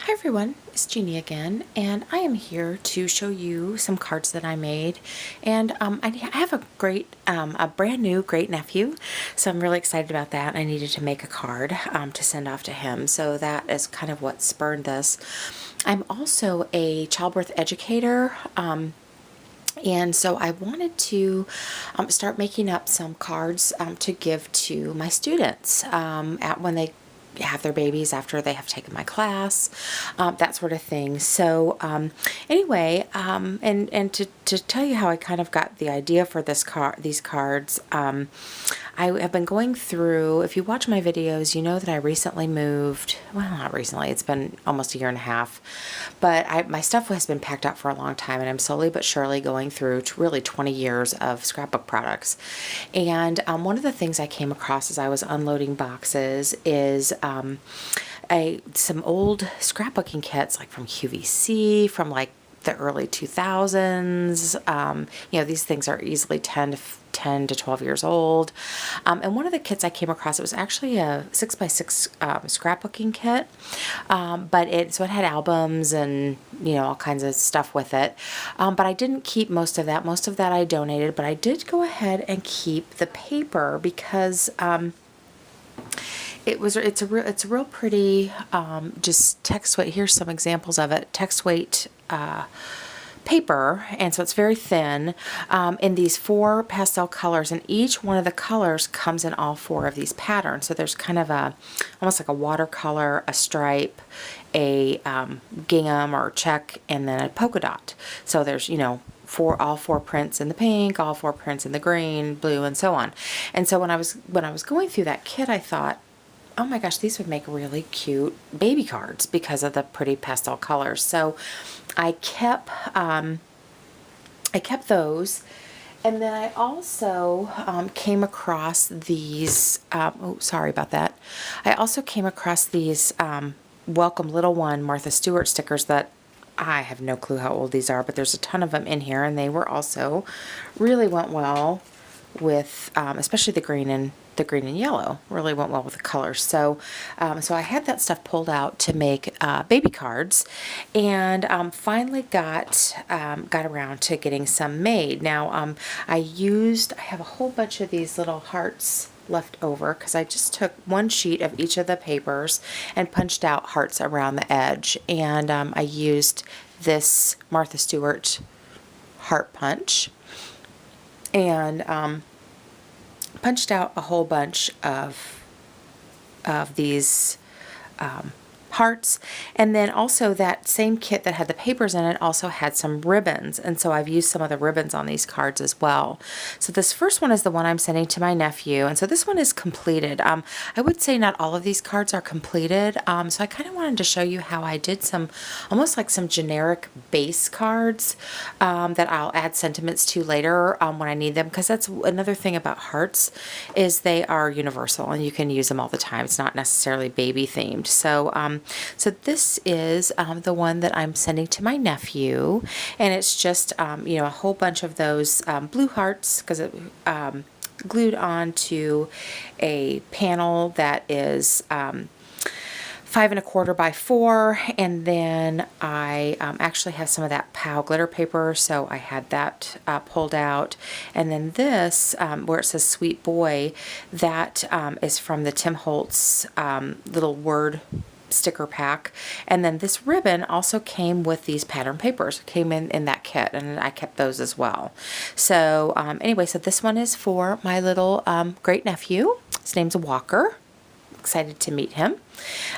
Hi everyone, it's Jeannie again, and I am here to show you some cards that I made. And I have a brand new great nephew, so I'm really excited about that. I needed to make a card to send off to him, so that is kind of what spurred this. I'm also a childbirth educator. And so I wanted to start making up some cards to give to my students at when they have their babies after they have taken my class, that sort of thing. So anyway, and to tell you how I kind of got the idea for these cards, I have been going through, if you watch my videos, you know that I recently moved, well, not recently, it's been almost a year and a half, but my stuff has been packed up for a long time, and I'm slowly but surely going through really 20 years of scrapbook products. And one of the things I came across as I was unloading boxes is some old scrapbooking kits, like from QVC, from like the early 2000s. These things are easily 10 to 12 years old. And one of the kits I came across, it was actually a 6x6 scrapbooking kit. But it had albums and, all kinds of stuff with it. But I didn't keep most of that. Most of that I donated, but I did go ahead and keep the paper because it's a real pretty just text weight. Here's some examples of it. Text weight paper, and so it's very thin in these 4 pastel colors, and each one of the colors comes in all 4 of these patterns. So there's kind of almost like a watercolor, a stripe, a gingham or check, and then a polka dot. So there's all 4 prints in the pink, all 4 prints in the green, blue, and so on. And so when I was going through that kit, I thought, oh my gosh, these would make really cute baby cards because of the pretty pastel colors. So I kept those, and then I also came across these. Sorry about that. I also came across these Welcome Little One Martha Stewart stickers that I have no clue how old these are, but there's a ton of them in here, and they were also really went well with, especially the green and yellow really went well with the colors. So I had that stuff pulled out to make baby cards, and finally got around to getting some made. Now I have a whole bunch of these little hearts left over because I just took one sheet of each of the papers and punched out hearts around the edge, and I used this Martha Stewart heart punch and punched out a whole bunch of these hearts. And then also that same kit that had the papers in it also had some ribbons, and so I've used some of the ribbons on these cards as well. So this first one is the one I'm sending to my nephew, and so this one is completed. I would say not all of these cards are completed, so I kind of wanted to show you how I did almost like some generic base cards that I'll add sentiments to later when I need them, because that's another thing about hearts is they are universal and you can use them all the time. It's not necessarily baby themed. So this is the one that I'm sending to my nephew, and it's just a whole bunch of those blue hearts, because it glued onto a panel that is 5 1/4 by 4, and then I actually have some of that POW glitter paper, so I had that pulled out. And then this, where it says Sweet Boy, that is from the Tim Holtz little word sticker pack. And then this ribbon also came with these pattern papers, came in that kit, and I kept those as well. So anyway, so this one is for my little great nephew. His name's Walker. Excited to meet him.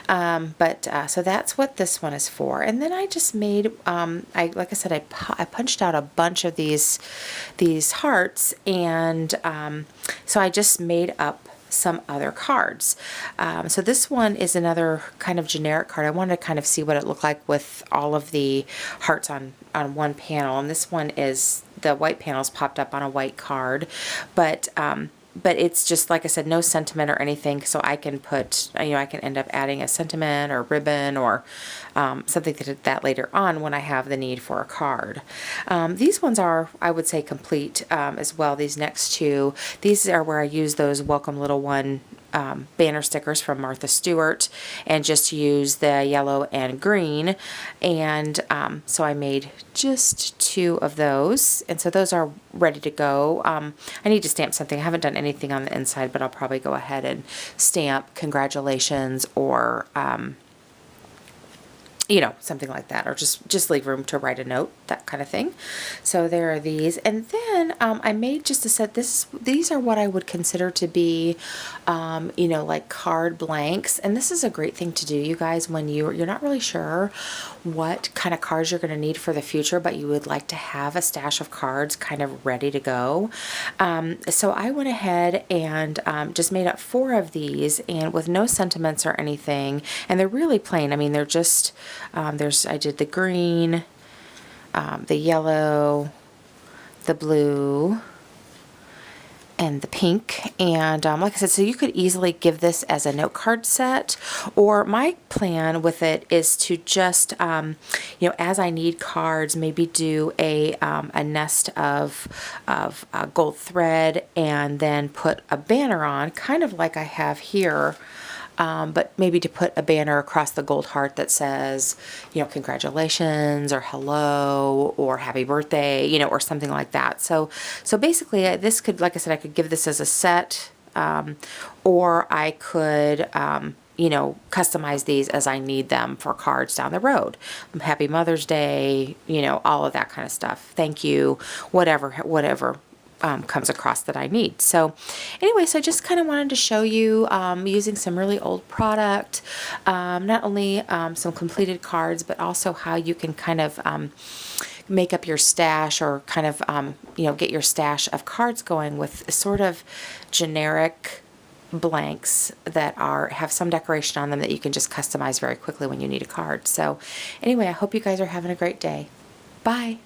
So that's what this one is for. And then I just made, like I said, I punched out a bunch of these hearts, and so I just made up some other cards. So this one is another kind of generic card. I wanted to kind of see what it looked like with all of the hearts on one panel, and this one is the white panels popped up on a white card, but it's just, like I said, no sentiment or anything, so I can put, I can end up adding a sentiment or ribbon or something that later on when I have the need for a card. These ones are, I would say, complete as well. These next two, these are where I use those Welcome Little One banner stickers from Martha Stewart and just use the yellow and green. And so I made just 2 of those. And so those are ready to go. I need to stamp something. I haven't done anything on the inside, but I'll probably go ahead and stamp congratulations or you know, something like that, or just leave room to write a note, that kind of thing. So there are these, and then I made just a set. These are what I would consider to be, you know, like card blanks, and this is a great thing to do, you guys, when you're not really sure what kind of cards you're going to need for the future, but you would like to have a stash of cards kind of ready to go. So I went ahead and just made up 4 of these, and with no sentiments or anything, and they're really plain. I mean, they're just I did the green, the yellow, the blue, and the pink. And like I said, so you could easily give this as a note card set, or my plan with it is to just, you know, as I need cards, maybe do a nest of gold thread and then put a banner on, kind of like I have here. But maybe to put a banner across the gold heart that says, you know, congratulations or hello or happy birthday, you know, or something like that. So basically this could, like I said, I could give this as a set, or I could, you know, customize these as I need them for cards down the road. Happy Mother's Day, you know, all of that kind of stuff. Thank you, whatever. Comes across that I need. So anyway, so I just kind of wanted to show you using some really old product, not only some completed cards, but also how you can kind of make up your stash, or kind of you know, get your stash of cards going with sort of generic blanks that have some decoration on them that you can just customize very quickly when you need a card. So anyway, I hope you guys are having a great day. Bye.